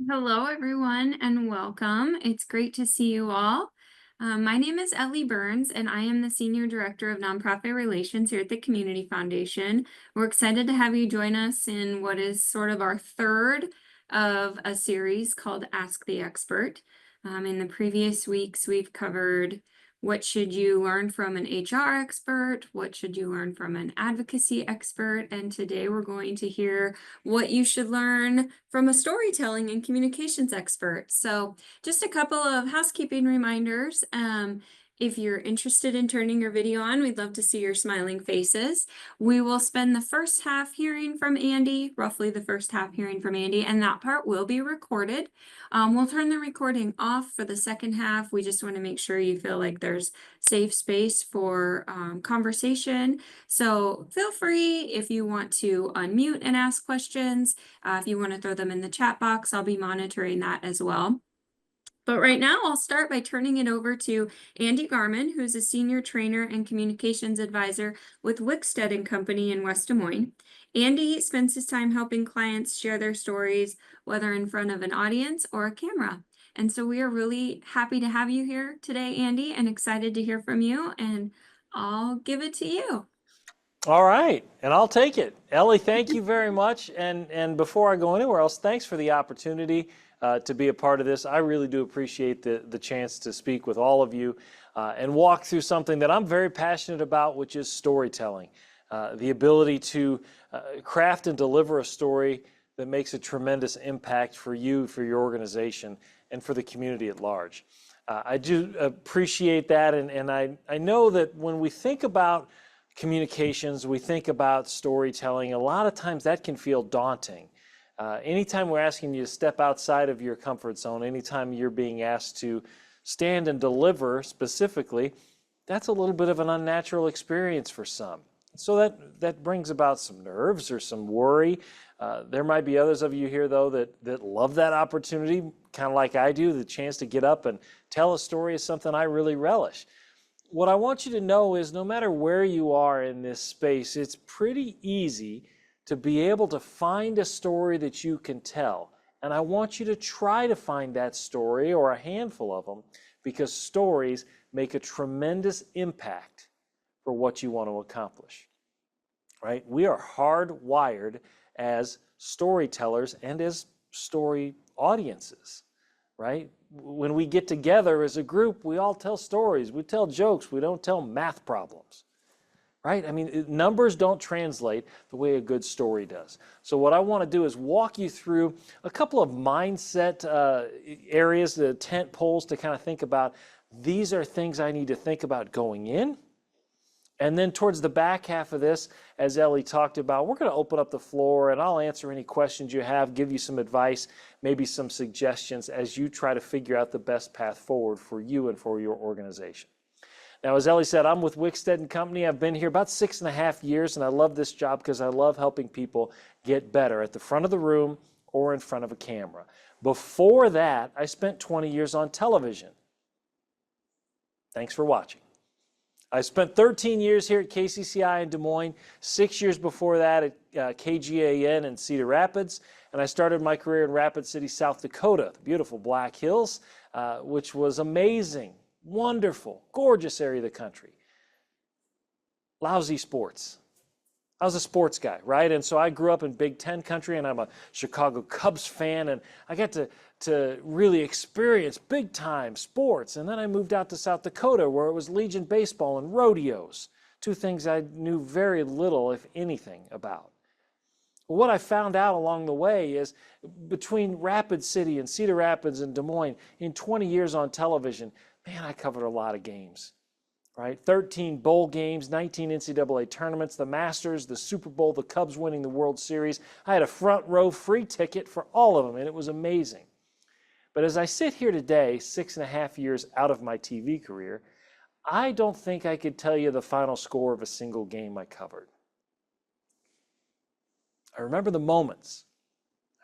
Hello, everyone, and welcome. It's great to see you all. My name is Ellie Burns, and I am the Senior Director of Nonprofit Relations here at the Community Foundation. We're excited to have you join us in what is sort of our third of a series called Ask the Expert. In the previous weeks, we've covered what should you learn from an HR expert, what should you learn from an advocacy expert, and today we're going to hear what you should learn from a storytelling and communications expert. So just a couple of housekeeping reminders. If you're interested in turning your video on, we'd love to see your smiling faces. We will spend the first half hearing from Andy, roughly the first half hearing from Andy, and that part will be recorded. We'll turn the recording off for the second half. We just want to make sure you feel like there's safe space for conversation. So feel free if you want to unmute and ask questions. If you want to throw them in the chat box, I'll be monitoring that as well. But right now, I'll start by turning it over to Andy Garman, who's a senior trainer and communications advisor with Wickstead and Company in West Des Moines. Andy spends his time helping clients share their stories, whether in front of an audience or a camera. And so we are really happy to have you here today, Andy, and excited to hear from you. And I'll give it to you. All right, and I'll take it. Ellie, thank you very much. And before I go anywhere else, thanks for the opportunity to be a part of this. I really do appreciate the chance to speak with all of you and walk through something that I'm very passionate about, which is storytelling. The ability to craft and deliver a story that makes a tremendous impact for you, for your organization, and for the community at large. I do appreciate that, and I know that when we think about communications, we think about storytelling, a lot of times that can feel daunting. Anytime we're asking you to step outside of your comfort zone, anytime you're being asked to stand and deliver specifically, that's a little bit of an unnatural experience for some. So that brings about some nerves or some worry. There might be others of you here, though, that love that opportunity, kind of like I do. The chance to get up and tell a story is something I really relish. What I want you to know is no matter where you are in this space, it's pretty easy to be able to find a story that you can tell. And I want you to try to find that story or a handful of them because stories make a tremendous impact for what you want to accomplish, right? We are hardwired as storytellers and as story audiences, right? When we get together as a group, we all tell stories, we tell jokes, we don't tell math problems, right? I mean, numbers don't translate the way a good story does. So what I want to do is walk you through a couple of mindset areas, the tent poles to kind of think about, these are things I need to think about going in. And then towards the back half of this, as Ellie talked about, we're going to open up the floor and I'll answer any questions you have, give you some advice, maybe some suggestions as you try to figure out the best path forward for you and for your organization. Now, as Ellie said, I'm with Wickstead and Company. I've been here about 6.5 years, and I love this job because I love helping people get better at the front of the room or in front of a camera. Before that, I spent 20 years on television. Thanks for watching. I spent 13 years here at KCCI in Des Moines, 6 years before that at KGAN in Cedar Rapids, and I started my career in Rapid City, South Dakota, the beautiful Black Hills, which was amazing, wonderful, gorgeous area of the country. Lousy sports. I was a sports guy, right? And so I grew up in Big Ten country, and I'm a Chicago Cubs fan, and I got to really experience big-time sports. And then I moved out to South Dakota, where it was Legion baseball and rodeos, two things I knew very little, if anything, about. What I found out along the way is between Rapid City and Cedar Rapids and Des Moines, in 20 years on television, man, I covered a lot of games. Right? 13 bowl games, 19 NCAA tournaments, the Masters, the Super Bowl, the Cubs winning the World Series. I had a front row free ticket for all of them, and it was amazing. But as I sit here today, 6.5 years out of my TV career, I don't think I could tell you the final score of a single game I covered. I remember the moments.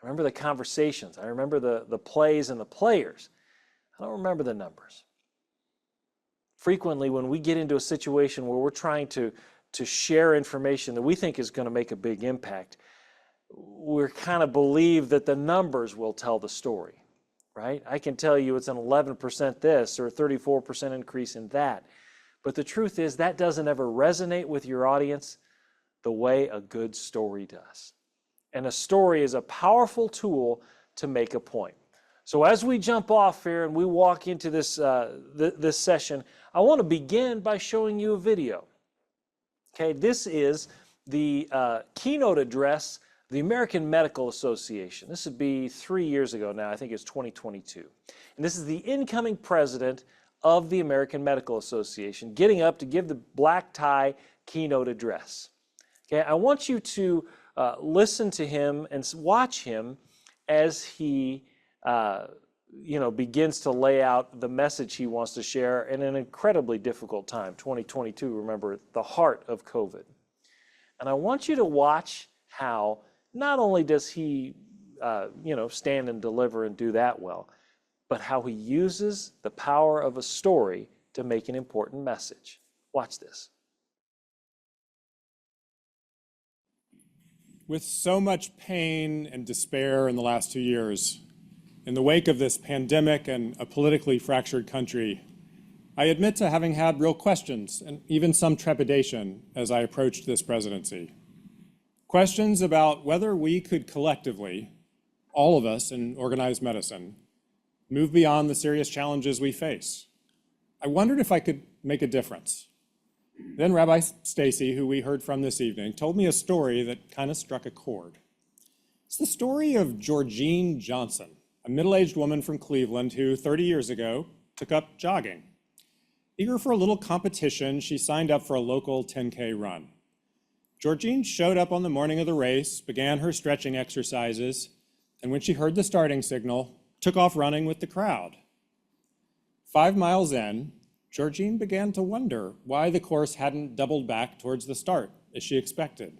I remember the conversations. I remember the plays and the players. I don't remember the numbers. Frequently, when we get into a situation where we're trying to share information that we think is going to make a big impact, we're kind of believe that the numbers will tell the story, right? I can tell you it's an 11% this or a 34% increase in that. But the truth is that doesn't ever resonate with your audience the way a good story does. And a story is a powerful tool to make a point. So as we jump off here and we walk into this, this session, I want to begin by showing you a video. Okay, this is the keynote address of the American Medical Association. This would be 3 years ago now, I think it's 2022. And this is the incoming president of the American Medical Association getting up to give the black tie keynote address. Okay, I want you to listen to him and watch him as he begins to lay out the message he wants to share in an incredibly difficult time. 2022, remember, the heart of COVID. And I want you to watch how not only does he, stand and deliver and do that well, but how he uses the power of a story to make an important message. Watch this. With so much pain and despair in the last 2 years, in the wake of this pandemic and a politically fractured country, I admit to having had real questions and even some trepidation as I approached this presidency. Questions about whether we could collectively, all of us in organized medicine, move beyond the serious challenges we face. I wondered if I could make a difference. Then Rabbi Stacy, who we heard from this evening, told me a story that kind of struck a chord. It's the story of Georgene Johnson, a middle-aged woman from Cleveland who 30 years ago took up jogging. Eager for a little competition, she signed up for a local 10K run. Georgene showed up on the morning of the race, began her stretching exercises, and when she heard the starting signal, took off running with the crowd. 5 miles in, Georgene began to wonder why the course hadn't doubled back towards the start as she expected.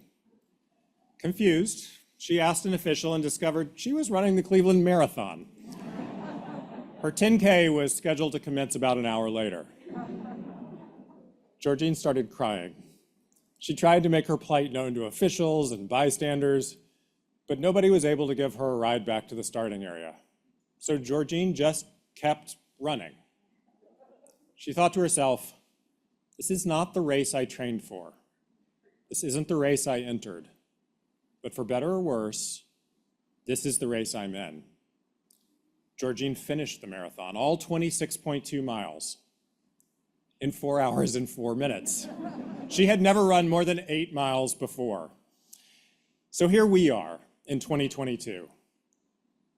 Confused, she asked an official and discovered she was running the Cleveland Marathon. Her 10K was scheduled to commence about an hour later. Georgene started crying. She tried to make her plight known to officials and bystanders, but nobody was able to give her a ride back to the starting area. So Georgene just kept running. She thought to herself, this is not the race I trained for. This isn't the race I entered. But for better or worse, this is the race I'm in. Georgene finished the marathon, all 26.2 miles, in 4 hours and 4 minutes. She had never run more than 8 miles before. So here we are in 2022.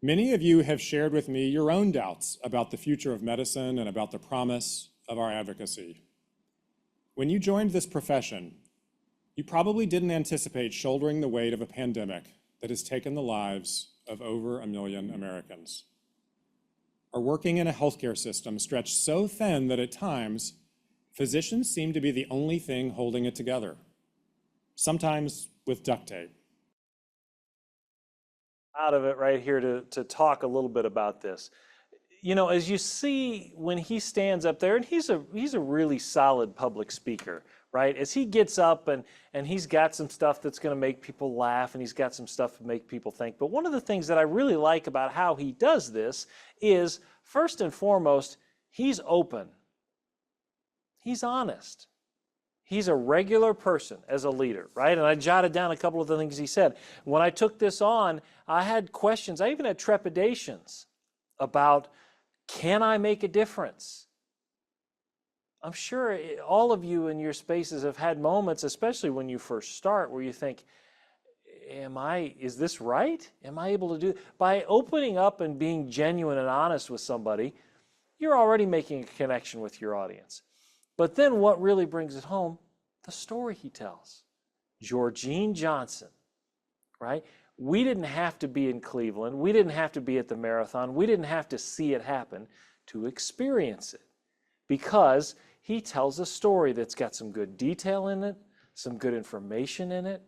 Many of you have shared with me your own doubts about the future of medicine and about the promise of our advocacy. When you joined this profession, you probably didn't anticipate shouldering the weight of a pandemic that has taken the lives of over 1 million Americans. Are working in a healthcare system stretched so thin that at times, physicians seem to be the only thing holding it together, sometimes with duct tape. Out of it right here to talk a little bit about this. You know, as you see when he stands up there, and he's a really solid public speaker, right? As he gets up and he's got some stuff that's going to make people laugh and he's got some stuff to make people think. But one of the things that I really like about how he does this is, first and foremost, he's open. He's honest. He's a regular person as a leader, right? And I jotted down a couple of the things he said. When I took this on, I had questions. I even had trepidations about, can I make a difference? I'm sure all of you in your spaces have had moments, especially when you first start, where you think, is this right? Am I able to do? By opening up and being genuine and honest with somebody, you're already making a connection with your audience. But then what really brings it home? The story he tells. Georgene Johnson, right? We didn't have to be in Cleveland. We didn't have to be at the marathon. We didn't have to see it happen to experience it, because he tells a story that's got some good detail in it, some good information in it,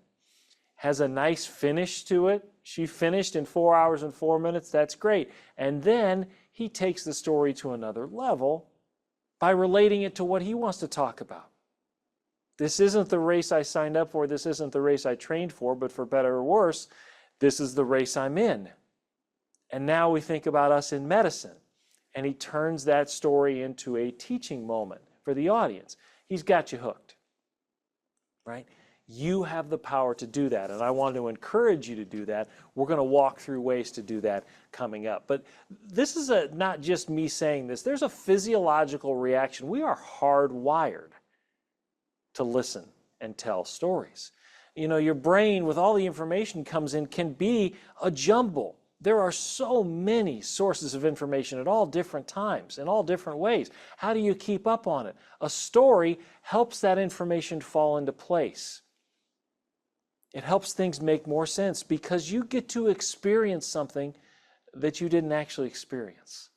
has a nice finish to it. She finished in 4 hours and 4 minutes. That's great. And then he takes the story to another level by relating it to what he wants to talk about. This isn't the race I signed up for. This isn't the race I trained for, but for better or worse, This is the race I'm in. And now we think about us in medicine. And he turns that story into a teaching moment for the audience. He's got you hooked, right? You have the power to do that, and I want to encourage you to do that. We're going to walk through ways to do that coming up. But this is not just me saying this. There's a physiological reaction. We are hardwired to listen and tell stories. You know, your brain, with all the information comes in, can be a jumble. There are so many sources of information at all different times, in all different ways. How do you keep up on it? A story helps that information fall into place. It helps things make more sense because you get to experience something that you didn't actually experience,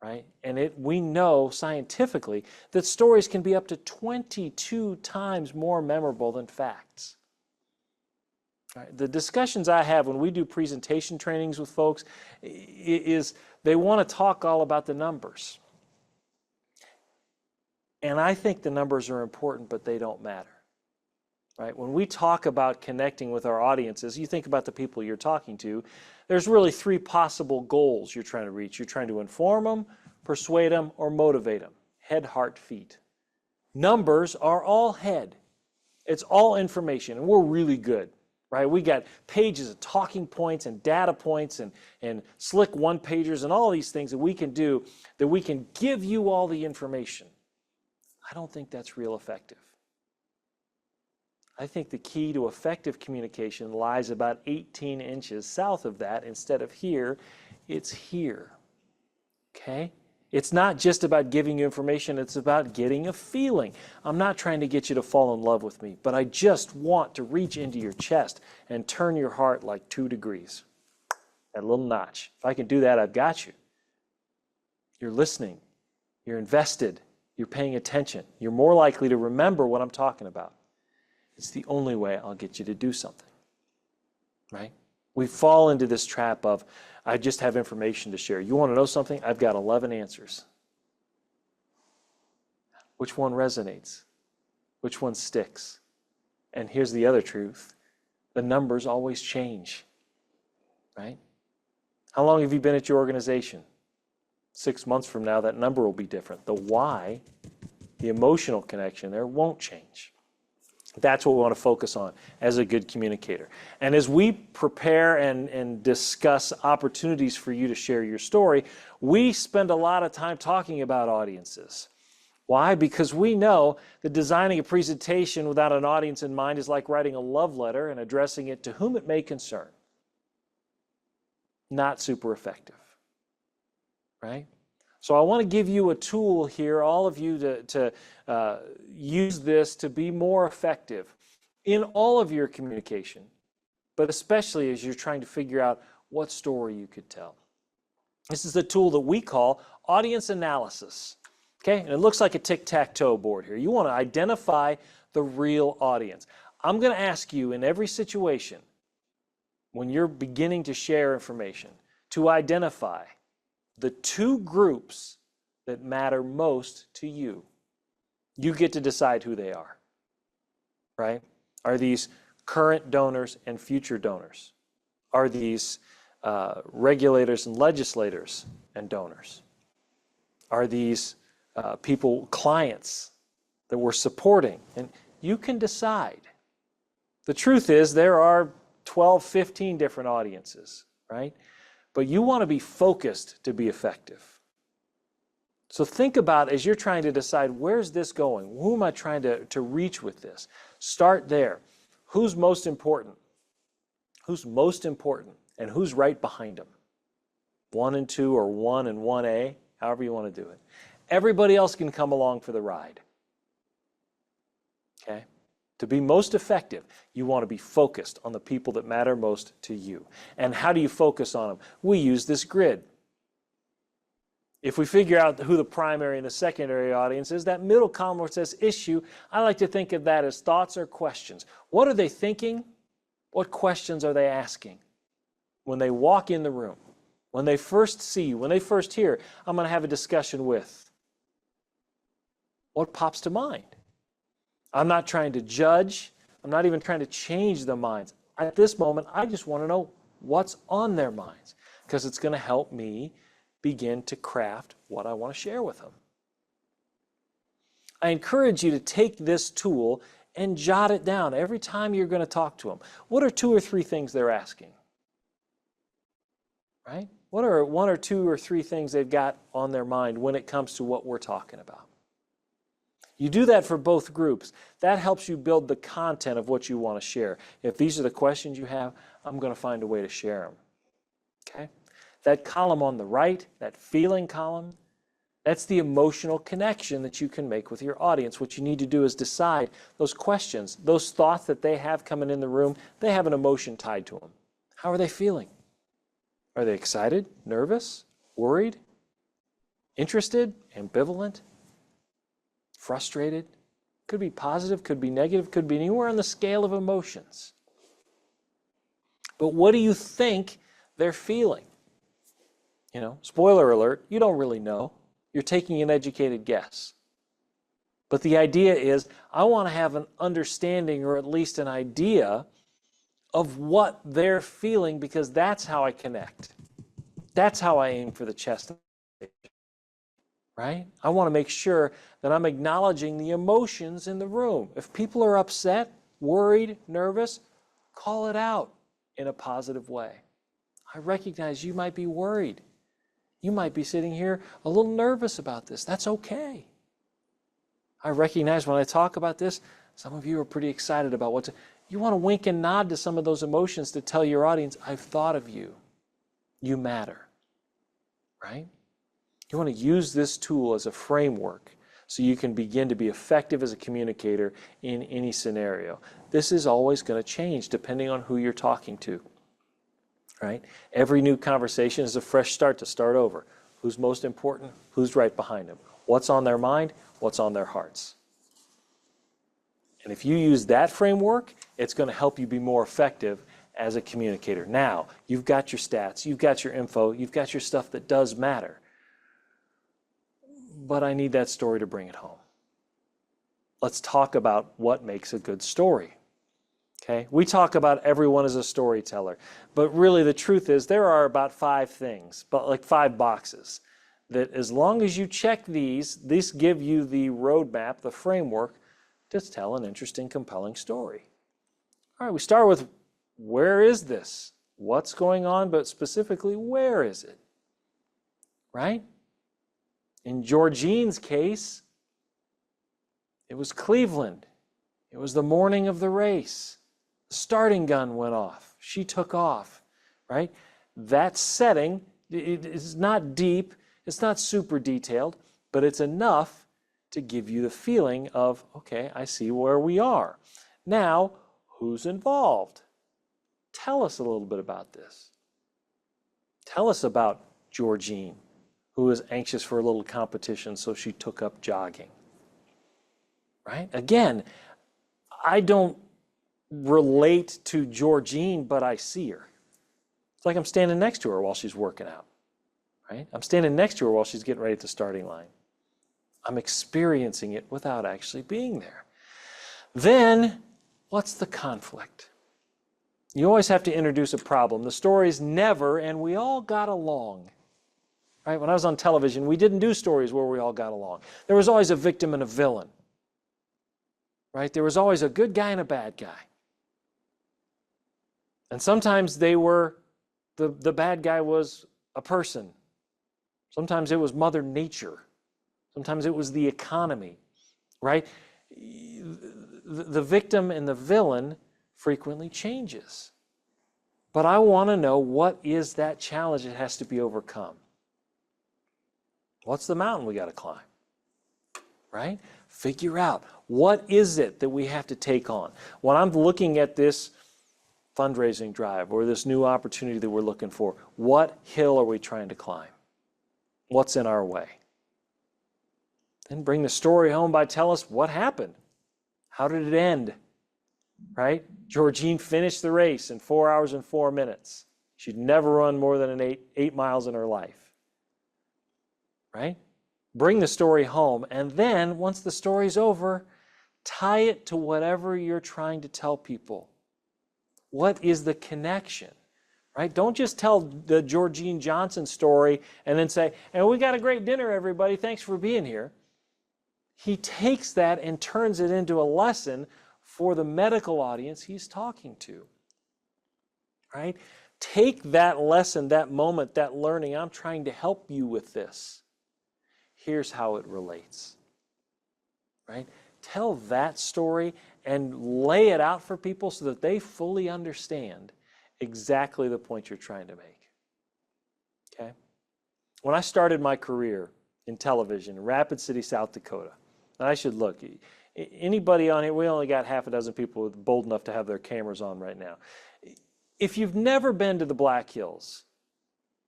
right? And we know scientifically that stories can be up to 22 times more memorable than facts. Right? The discussions I have when we do presentation trainings with folks is they want to talk all about the numbers. And I think the numbers are important, but they don't matter. Right? When we talk about connecting with our audiences, you think about the people you're talking to, there's really three possible goals you're trying to reach. You're trying to inform them, persuade them, or motivate them. Head, heart, feet. Numbers are all head. It's all information, and we're really good. Right? We got pages of talking points and data points and slick one-pagers and all these things that we can do, that we can give you all the information. I don't think that's real effective. I think the key to effective communication lies about 18 inches south of that. Instead of here, it's here. Okay? It's not just about giving you information, it's about getting a feeling. I'm not trying to get you to fall in love with me, but I just want to reach into your chest and turn your heart like 2 degrees. That little notch. If I can do that, I've got you. You're listening. You're invested. You're paying attention. You're more likely to remember what I'm talking about. It's the only way I'll get you to do something, right? We fall into this trap of, I just have information to share. You want to know something? I've got 11 answers. Which one resonates? Which one sticks? And here's the other truth. The numbers always change, right? How long have you been at your organization? 6 months from now, that number will be different. The why, the emotional connection there, won't change. That's what we want to focus on as a good communicator. And as we prepare and discuss opportunities for you to share your story, we spend a lot of time talking about audiences. Why? Because we know that designing a presentation without an audience in mind is like writing a love letter and addressing it to whom it may concern. Not super effective, right? So I want to give you a tool here, all of you, to use this to be more effective in all of your communication, but especially as you're trying to figure out what story you could tell. This is the tool that we call audience analysis. Okay, and it looks like a tic-tac-toe board here. You want to identify the real audience. I'm going to ask you in every situation, when you're beginning to share information, to identify the 2 groups that matter most to you. You get to decide who they are, right? Are these current donors and future donors? Are these regulators and legislators and donors? Are these people, clients that we're supporting? And you can decide. The truth is there are 12, 15 different audiences, right? But you want to be focused to be effective. So think about, as you're trying to decide, where's this going? Who am I trying to reach with this? Start there. Who's most important? Who's most important? And who's right behind them? 1 and 2 or 1 and 1A, however you want to do it. Everybody else can come along for the ride. Okay? To be most effective, you want to be focused on the people that matter most to you. And how do you focus on them? We use this grid. If we figure out who the primary and the secondary audience is, that middle column where it says issue, I like to think of that as thoughts or questions. What are they thinking? What questions are they asking? When they walk in the room, when they first see you, when they first hear, I'm going to have a discussion with. What pops to mind? I'm not trying to judge. I'm not even trying to change the minds. at this moment, I just want to know what's on their minds, because it's going to help me begin to craft what I want to share with them. I encourage you to take this tool and jot it down every time you're going to talk to them. What are 2 or 3 things they're asking? Right? What are 1 or 2 or 3 things they've got on their mind when it comes to what we're talking about? You do that for both groups. That helps you build the content of what you want to share. If these are the questions you have, I'm going to find a way to share them. Okay? That column on the right, that feeling column, that's the emotional connection that you can make with your audience. What you need to do is decide those questions, those thoughts that they have coming in the room, they have an emotion tied to them. How are they feeling? Are they excited, nervous, worried, interested, ambivalent, frustrated? Could be positive, could be negative, could be anywhere on the scale of emotions. But what do you think they're feeling? You know, spoiler alert, you don't really know. You're taking an educated guess. But the idea is, I want to have an understanding or at least an idea of what they're feeling, because that's how I connect. That's how I aim for the chest. Right? I want to make sure that I'm acknowledging the emotions in the room. If people are upset, worried, nervous, call it out in a positive way. I recognize you might be worried. You might be sitting here a little nervous about this. That's okay. I recognize when I talk about this, some of you are pretty excited about what's. You want to wink and nod to some of those emotions to tell your audience, I've thought of you. You matter. Right? You want to use this tool as a framework so you can begin to be effective as a communicator in any scenario. This is always going to change depending on who you're talking to. Right? Every new conversation is a fresh start to start over. Who's most important? Who's right behind them? What's on their mind? What's on their hearts? And if you use that framework, it's going to help you be more effective as a communicator. Now, you've got your stats, you've got your info, you've got your stuff that does matter. But I need that story to bring it home. Let's talk about what makes a good story. Okay? We talk about everyone as a storyteller, but really the truth is there are about 5 things, but like 5 boxes, that as long as you check these give you the roadmap, the framework to tell an interesting, compelling story. All right, we start with, where is this? What's going on, but specifically, where is it? Right? In Georgine's case, it was Cleveland. It was the morning of the race. The starting gun went off. She took off, right? That setting, it is not deep, it's not super detailed, but it's enough to give you the feeling of, okay, I see where we are. Now, who's involved? Tell us a little bit about this. Tell us about Georgine, who was anxious for a little competition, so she took up jogging. Right? Again, I don't relate to Georgine, but I see her. It's like I'm standing next to her while she's working out. Right? I'm standing next to her while she's getting ready at the starting line. I'm experiencing it without actually being there. Then, what's the conflict? You always have to introduce a problem. The story's never, and we all got along. Right? When I was on television, we didn't do stories where we all got along. There was always a victim and a villain. Right? There was always a good guy and a bad guy. And sometimes they were, the bad guy was a person. Sometimes it was Mother Nature. Sometimes it was the economy. Right? The victim and the villain frequently changes. But I want to know, what is that challenge that has to be overcome? What's the mountain we got to climb? Right? Figure out, what is it that we have to take on? When I'm looking at this fundraising drive or this new opportunity that we're looking for, what hill are we trying to climb? What's in our way? Then bring the story home by telling us what happened. How did it end? Right? Georgine finished the race in 4 hours and 4 minutes. She'd never run more than eight miles in her life. Right? Bring the story home, and then once the story's over, tie it to whatever you're trying to tell people. What is the connection? Right? Don't just tell the Georgine Johnson story and then say, and we got a great dinner, everybody. Thanks for being here. He takes that and turns it into a lesson for the medical audience he's talking to. Right? Take that lesson, that moment, that learning. I'm trying to help you with this. Here's how it relates. Right? Tell that story and lay it out for people so that they fully understand exactly the point you're trying to make. Okay? When I started my career in television in Rapid City, South Dakota, and I should look, anybody on here, we only got half a dozen people bold enough to have their cameras on right now. If you've never been to the Black Hills,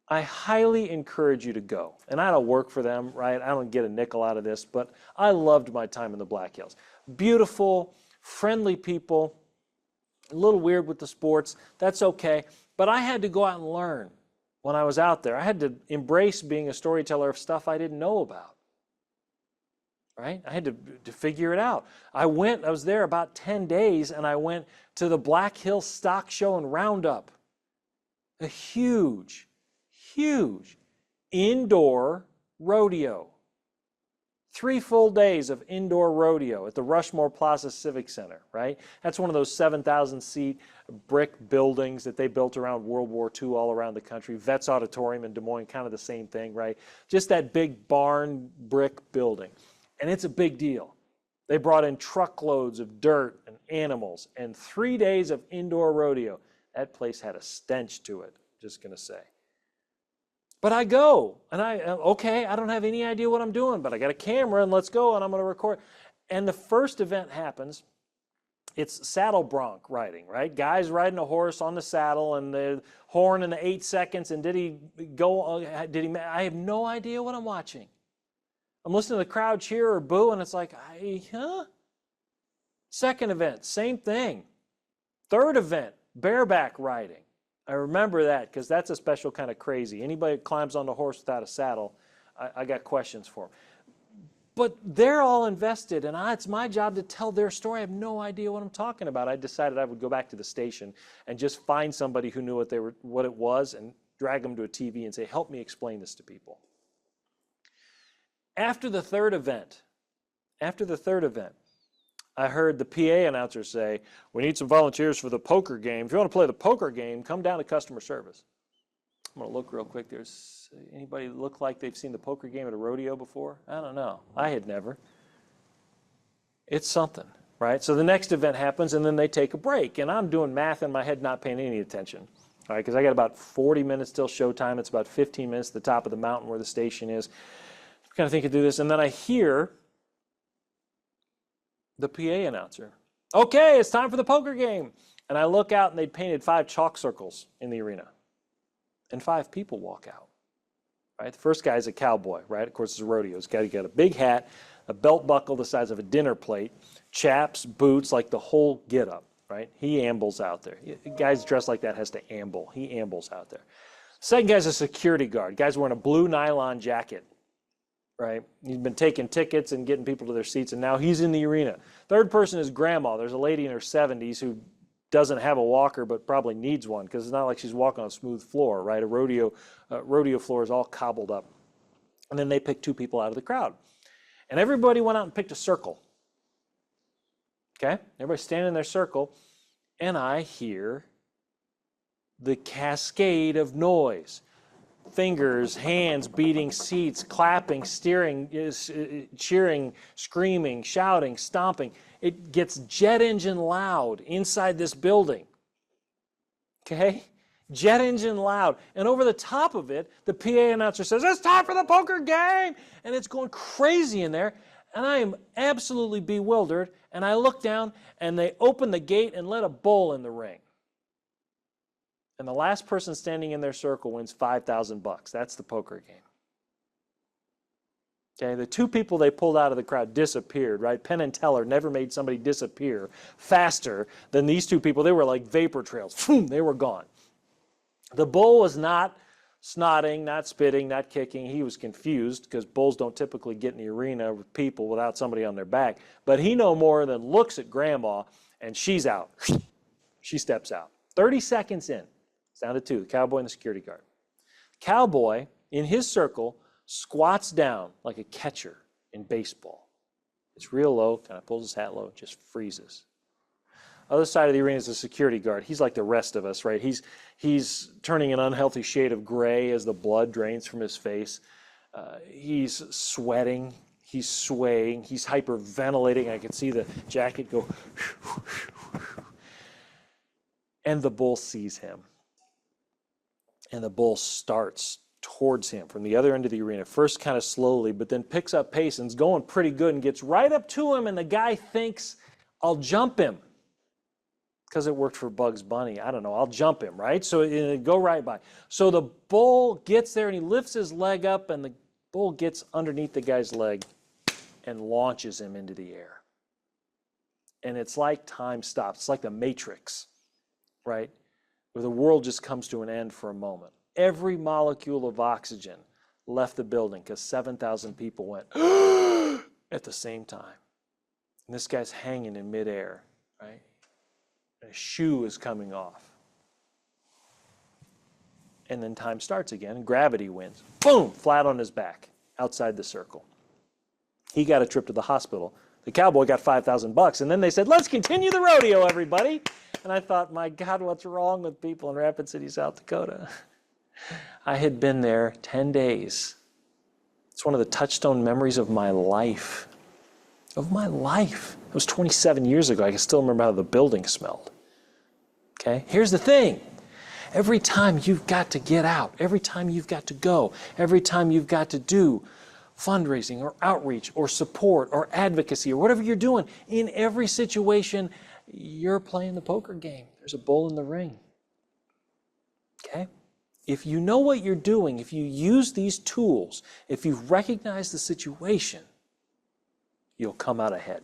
I highly encourage you to go. And I don't work for them, right? I don't get a nickel out of this, but I loved my time in the Black Hills. Beautiful, friendly people, a little weird with the sports, that's okay. But I had to go out and learn when I was out there. I had to embrace being a storyteller of stuff I didn't know about, right? I had to figure it out. I was there about 10 days, and I went to the Black Hills Stock Show and Roundup. A huge indoor rodeo. 3 full days of indoor rodeo at the Rushmore Plaza Civic Center, right? That's one of those 7,000-seat brick buildings that they built around World War II all around the country. Vets Auditorium in Des Moines, kind of the same thing, right? Just that big barn brick building. And it's a big deal. They brought in truckloads of dirt and animals and 3 days of indoor rodeo. That place had a stench to it, just going to say. But I go, and okay, I don't have any idea what I'm doing, but I got a camera, and let's go, and I'm going to record. And the first event happens. It's saddle bronc riding, right? Guys riding a horse on the saddle, and the horn in the 8 seconds, and did he go, I have no idea what I'm watching. I'm listening to the crowd cheer or boo, and it's like, Second event, same thing. Third event, bareback riding. I remember that because that's a special kind of crazy. Anybody that climbs on the horse without a saddle, I got questions for them. But they're all invested, and it's my job to tell their story. I have no idea what I'm talking about. I decided I would go back to the station and just find somebody who knew what it was and drag them to a TV and say, help me explain this to people. After the third event, I heard the PA announcer say, we need some volunteers for the poker game. If you want to play the poker game, come down to customer service. I'm going to look real quick. There's anybody look like they've seen the poker game at a rodeo before? I don't know. I had never. It's something, right? So the next event happens, and then they take a break. And I'm doing math in my head, not paying any attention, all right, because I got about 40 minutes till showtime. It's about 15 minutes at the top of the mountain where the station is. I'm kind of thinking through this, and then I hear the PA announcer. Okay, it's time for the poker game. And I look out, and they'd painted 5 chalk circles in the arena. And 5 people walk out. Right? The first guy's a cowboy, right? Of course, it's a rodeo. He's got a big hat, a belt buckle the size of a dinner plate, chaps, boots, like the whole get-up, right? He ambles out there. Guys dressed like that has to amble. He ambles out there. Second guy's a security guard. Guy's wearing a blue nylon jacket. Right? He's been taking tickets and getting people to their seats, and now he's in the arena. Third person is grandma. There's a lady in her 70s who doesn't have a walker but probably needs one because it's not like she's walking on a smooth floor, right? A rodeo floor is all cobbled up. And then they picked 2 people out of the crowd. And everybody went out and picked a circle. Okay? Everybody's standing in their circle, and I hear the cascade of noise. Fingers, hands beating seats, clapping, steering, cheering, screaming, shouting, stomping. It gets jet engine loud inside this building. Okay? Jet engine loud. And over the top of it, the PA announcer says, it's time for the poker game! And it's going crazy in there. And I am absolutely bewildered. And I look down, and they open the gate and let a bull in the ring. And the last person standing in their circle wins $5,000. That's the poker game. Okay, the 2 people they pulled out of the crowd disappeared, right? Penn and Teller never made somebody disappear faster than these 2 people. They were like vapor trails. Boom, they were gone. The bull was not snotting, not spitting, not kicking. He was confused because bulls don't typically get in the arena with people without somebody on their back. But he no more than looks at grandma, and she's out. She steps out. 30 seconds in, it's down to two, the cowboy and the security guard. Cowboy, in his circle, squats down like a catcher in baseball. It's real low, kind of pulls his hat low, just freezes. Other side of the arena is the security guard. He's like the rest of us, right? He's turning an unhealthy shade of gray as the blood drains from his face. He's sweating. He's swaying. He's hyperventilating. I can see the jacket go. And the bull sees him. And the bull starts towards him from the other end of the arena, first kind of slowly, but then picks up pace and is going pretty good and gets right up to him. And the guy thinks, I'll jump him. Because it worked for Bugs Bunny. I don't know. I'll jump him, right? So it go right by. So the bull gets there and he lifts his leg up and the bull gets underneath the guy's leg and launches him into the air. And it's like time stops. It's like the Matrix, right? Where the world just comes to an end for a moment. Every molecule of oxygen left the building because 7,000 people went at the same time. And this guy's hanging in midair, right? And his shoe is coming off. And then time starts again, and gravity wins. Boom! Flat on his back, outside the circle. He got a trip to the hospital. The cowboy got $5,000, and then they said, let's continue the rodeo, everybody. And I thought, my God, what's wrong with people in Rapid City, South Dakota? I had been there 10 days. It's one of the touchstone memories of my life. Of my life. It was 27 years ago. I can still remember how the building smelled. Okay? Here's the thing. Every time you've got to get out, every time you've got to go, every time you've got to do fundraising or outreach or support or advocacy or whatever you're doing, in every situation, you're playing the poker game. There's a bull in the ring. Okay? If you know what you're doing, if you use these tools, if you recognize the situation, you'll come out ahead.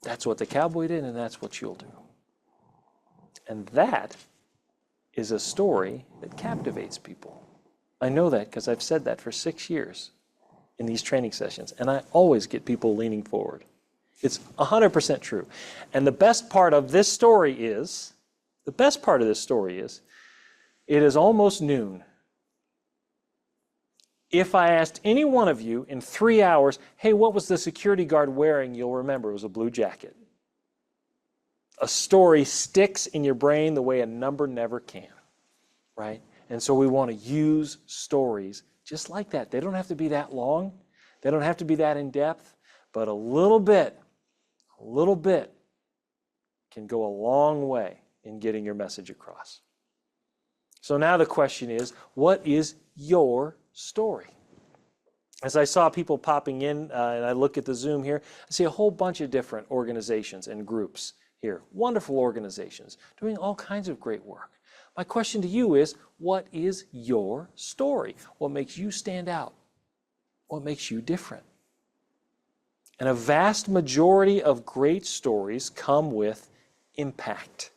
That's what the cowboy did, and that's what you'll do. And that is a story that captivates people. I know that because I've said that for 6 years in these training sessions, and I always get people leaning forward. It's 100% true. And the best part of this story is, it is almost noon. If I asked any one of you in 3 hours, hey, what was the security guard wearing? You'll remember it was a blue jacket. A story sticks in your brain the way a number never can, right? And so we want to use stories just like that. They don't have to be that long. They don't have to be that in depth, but a little bit can go a long way in getting your message across. So now the question is, what is your story? As I saw people popping in and I look at the Zoom here, I see a whole bunch of different organizations and groups here. Wonderful organizations doing all kinds of great work. My question to you is, what is your story? What makes you stand out? What makes you different? And a vast majority of great stories come with impact.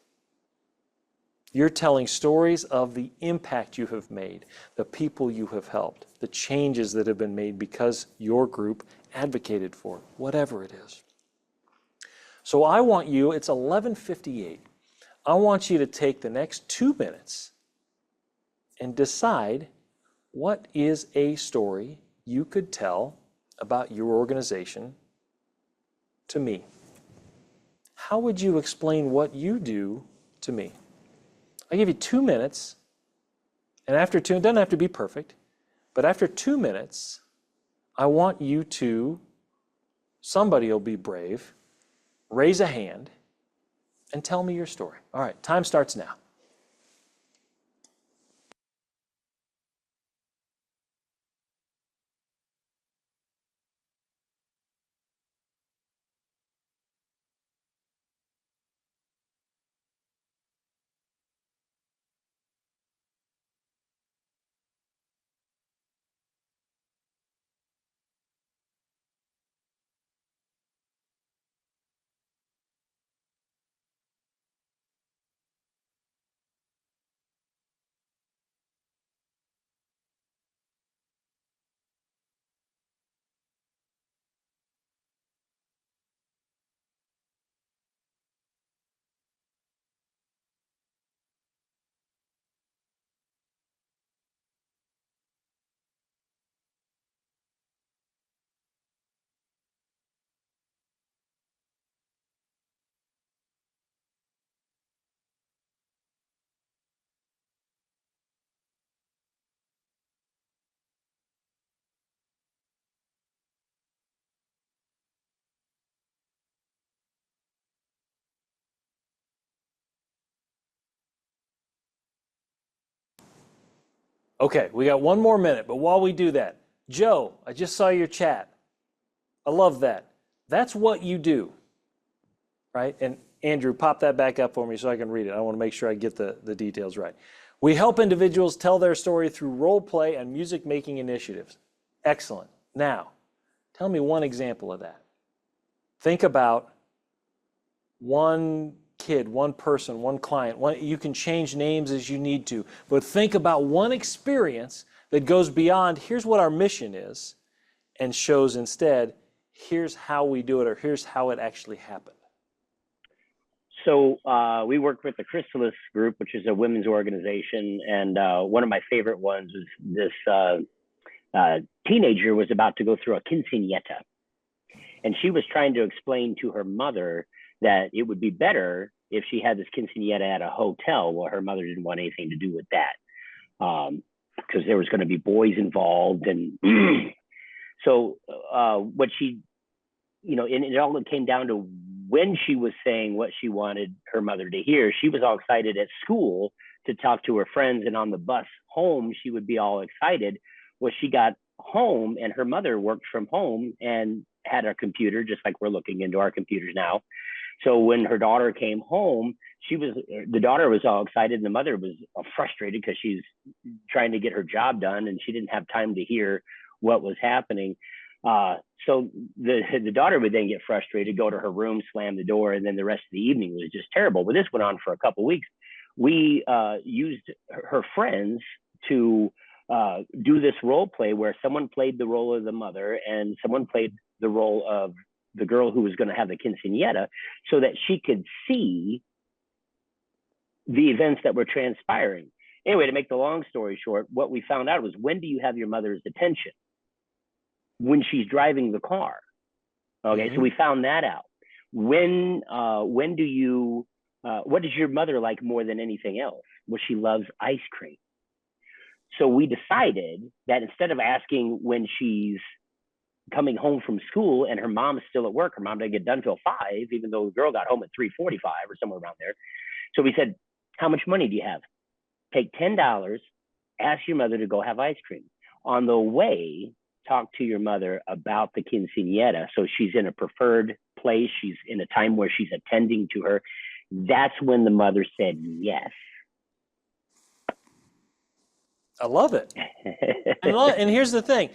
You're telling stories of the impact you have made, the people you have helped, the changes that have been made because your group advocated for it, whatever it is. So I want you, it's 11:58, I want you to take the next 2 minutes and decide what is a story you could tell about your organization to me. How would you explain what you do to me? I give you 2 minutes, and after two, it doesn't have to be perfect, but after 2 minutes, I want you to, somebody will be brave, raise a hand, and tell me your story. All right, time starts now. Okay, we got one more minute, but while we do that, Joe, I just saw your chat. I love that. That's what you do, right? And Andrew, pop that back up for me so I can read it. I want to make sure I get the details right. We help individuals tell their story through role play and music making initiatives. Excellent. Now, tell me one example of that. Think about one kid, one person, one client. You can change names as you need to, but think about one experience that goes beyond here's what our mission is and shows instead here's how we do it, or here's how it actually happened. So we work with the Chrysalis Group, which is a women's organization, and one of my favorite ones was this teenager was about to go through a quinceañera, and she was trying to explain to her mother that it would be better if she had this quinceañera at a hotel. Well, her mother didn't want anything to do with that because there was going to be boys involved. And so what she, and it all came down to when she was saying what she wanted her mother to hear. She was all excited at school to talk to her friends, and on the bus home, she would be all excited. Well, she got home and her mother worked from home and had a computer, just like we're looking into our computers now. So when her daughter came home, the daughter was all excited and the mother was frustrated because she's trying to get her job done and she didn't have time to hear what was happening. So the daughter would then get frustrated, go to her room, slam the door, and then the rest of the evening was just terrible. But this went on for a couple of weeks. We used her friends to do this role play where someone played the role of the mother and someone played the role of the girl who was going to have the quinceañera, so that she could see the events that were transpiring. Anyway, to make the long story short, what we found out was, when do you have your mother's attention? When she's driving the car. Okay, mm-hmm. So we found that out. When do you, what does your mother like more than anything else? Well, she loves ice cream. So we decided that instead of asking when she's coming home from school and her mom is still at work, her mom didn't get done till 5, even though the girl got home at 3:45 or somewhere around there. So we said, how much money do you have? Take $10, ask your mother to go have ice cream. On the way, talk to your mother about the quinceañera. So she's in a preferred place. She's in a time where she's attending to her. That's when the mother said yes. I love it. And here's the thing.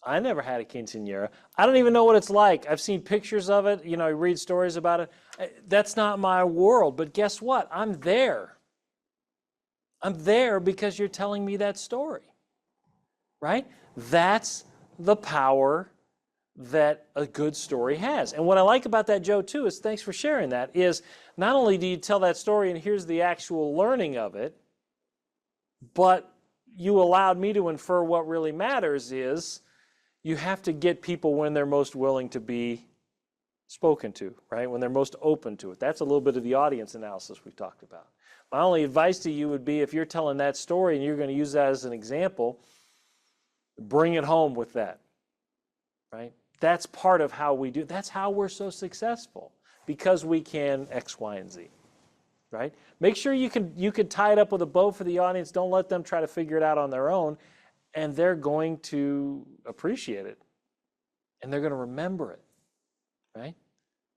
I never had a quinceañera. I don't even know what it's like. I've seen pictures of it. I read stories about it. That's not my world. But guess what? I'm there. I'm there because you're telling me that story, right? That's the power that a good story has. And what I like about that, Joe, too, is thanks for sharing that, is not only do you tell that story and here's the actual learning of it, but you allowed me to infer what really matters is you have to get people when they're most willing to be spoken to, right? When they're most open to it. That's a little bit of the audience analysis we talked about. My only advice to you would be, if you're telling that story and you're going to use that as an example, bring it home with that, right? That's part of how we do. That's how we're so successful, because we can X, Y, and Z, right? Make sure you can tie it up with a bow for the audience. Don't let them try to figure it out on their own. And they're going to appreciate it. And they're going to remember it, right?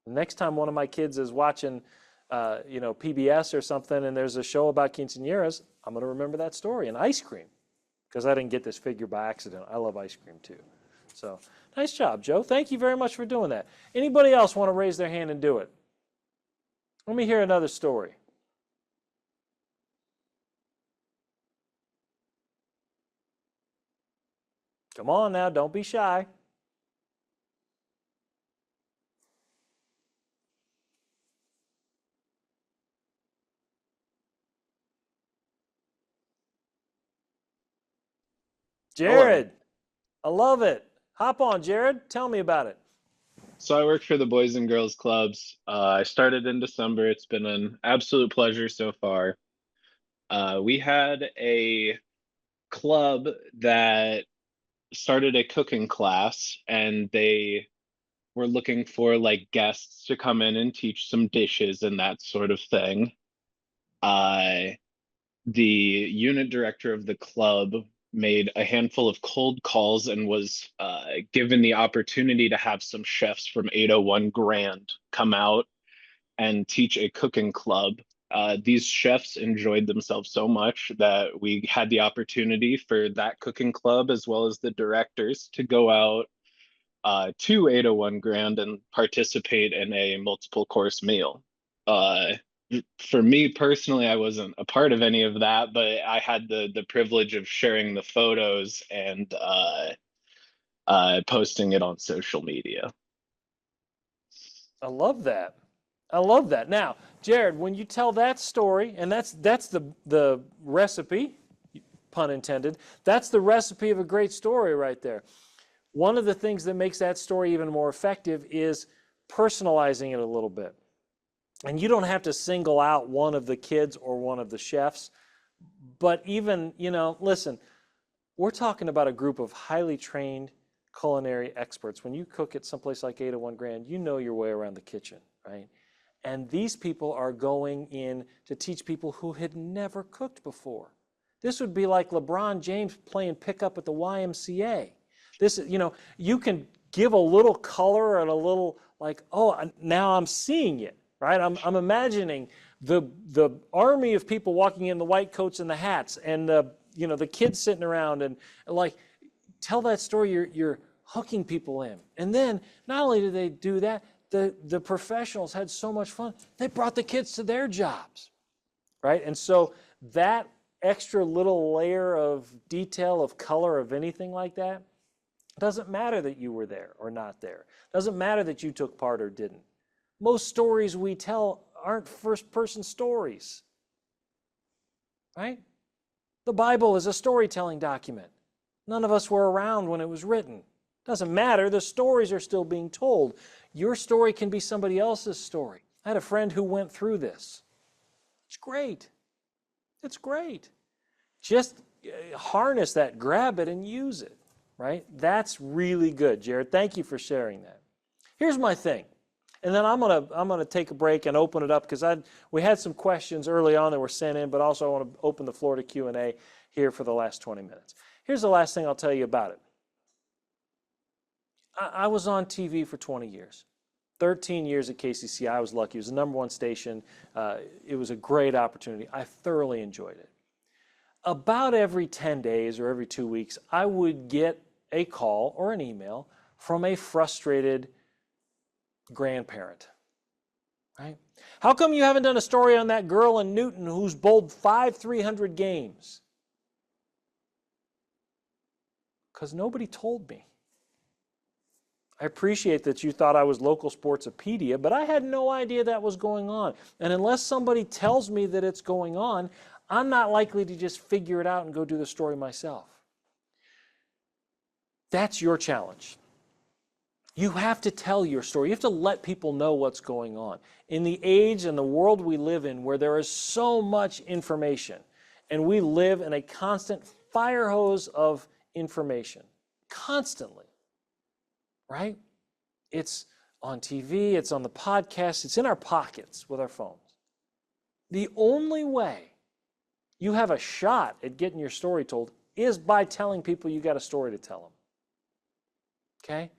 The next time one of my kids is watching, PBS or something, and there's a show about quinceañeras, I'm going to remember that story and ice cream, because I didn't get this figure by accident. I love ice cream too. So nice job, Joe. Thank you very much for doing that. Anybody else want to raise their hand and do it? Let me hear another story. Come on now, don't be shy. Jared, I love it. Hop on, Jared. Tell me about it. So I work for the Boys and Girls Clubs. I started in December. It's been an absolute pleasure so far. We had a club that started a cooking class, and they were looking for like guests to come in and teach some dishes and that sort of thing. the unit director of the club made a handful of cold calls and was given the opportunity to have some chefs from 801 Grand come out and teach a cooking club. These chefs enjoyed themselves so much that we had the opportunity for that cooking club as well as the directors to go out to 801 Grand and participate in a multiple course meal. For me personally, I wasn't a part of any of that, but I had the privilege of sharing the photos and posting it on social media. I love that. I love that. Now, Jared, when you tell that story, and that's the recipe, pun intended, that's the recipe of a great story right there. One of the things that makes that story even more effective is personalizing it a little bit. And you don't have to single out one of the kids or one of the chefs, but even, listen, we're talking about a group of highly trained culinary experts. When you cook at someplace like 801 Grand, you know your way around the kitchen, right? And these people are going in to teach people who had never cooked before. This would be like LeBron James playing pickup at the YMCA. This, you can give a little color and a little like, oh, now I'm seeing it, right? I'm imagining the army of people walking in the white coats and the hats, and the kids sitting around, and like, tell that story. You're hooking people in, and then not only do they do that, the professionals had so much fun. They brought the kids to their jobs, right? And so that extra little layer of detail, of color, of anything like that, doesn't matter that you were there or not there. Doesn't matter that you took part or didn't. Most stories we tell aren't first-person stories, right? The Bible is a storytelling document. None of us were around when it was written. Doesn't matter, the stories are still being told. Your story can be somebody else's story. I had a friend who went through this. It's great. It's great. Just harness that, grab it, and use it, right? That's really good, Jared. Thank you for sharing that. Here's my thing. And then I'm gonna take a break and open it up, because we had some questions early on that were sent in, but also I want to open the floor to Q&A here for the last 20 minutes. Here's the last thing I'll tell you about it. I was on TV for 20 years. 13 years at KCCI. I was lucky. It was the #1 station. It was a great opportunity. I thoroughly enjoyed it. About every 10 days or every 2 weeks, I would get a call or an email from a frustrated grandparent, right? How come you haven't done a story on that girl in Newton who's bowled 5 300 games? Because nobody told me. I appreciate that you thought I was Local Sportsopedia, but I had no idea that was going on. And unless somebody tells me that it's going on, I'm not likely to just figure it out and go do the story myself. That's your challenge. You have to tell your story. You have to let people know what's going on. In the age and the world we live in, where there is so much information, and we live in a constant fire hose of information, constantly, right? It's on TV, it's on the podcast, it's in our pockets with our phones. The only way you have a shot at getting your story told is by telling people you got a story to tell them. Okay?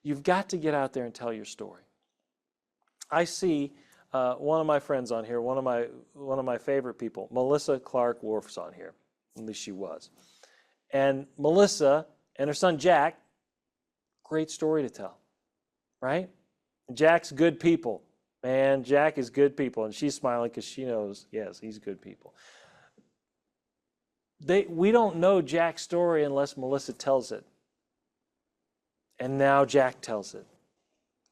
You've got to get out there and tell your story. I see one of my friends on here, one of my favorite people, Melissa Clark Wolf's on here. At least she was. And Melissa and her son Jack, great story to tell, right? Jack's good people. Man, Jack is good people. And she's smiling because she knows, yes, he's good people. We don't know Jack's story unless Melissa tells it. And now Jack tells it.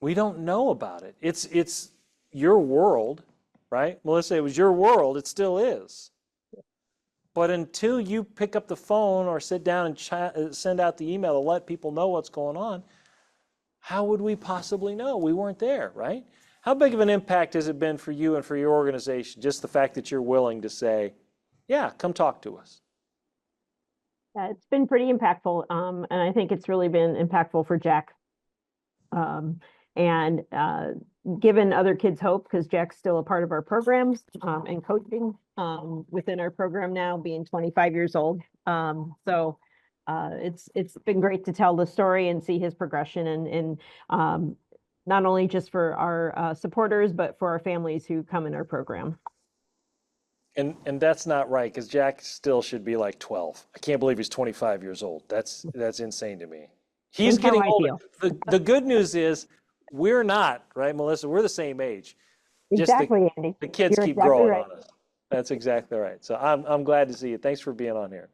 We don't know about it. It's your world, right? Melissa, it was your world. It still is. But until you pick up the phone or sit down and send out the email to let people know what's going on, how would we possibly know? We weren't there, right? How big of an impact has it been for you and for your organization, just the fact that you're willing to say, yeah, come talk to us? Yeah, it's been pretty impactful, and I think it's really been impactful for Jack. and given other kids hope, because Jack's still a part of our programs and coaching within our program now, being 25 years old. So it's been great to tell the story and see his progression and not only just for our supporters, but for our families who come in our program. And that's not right, because Jack still should be like 12. I can't believe he's 25 years old. That's insane to me. He's That's how getting I older. feel. The good news is we're not, right, Melissa? We're the same age. Just Exactly, Andy. the kids You're keep exactly growing right. on us. That's exactly right. So I'm glad to see you. Thanks for being on here.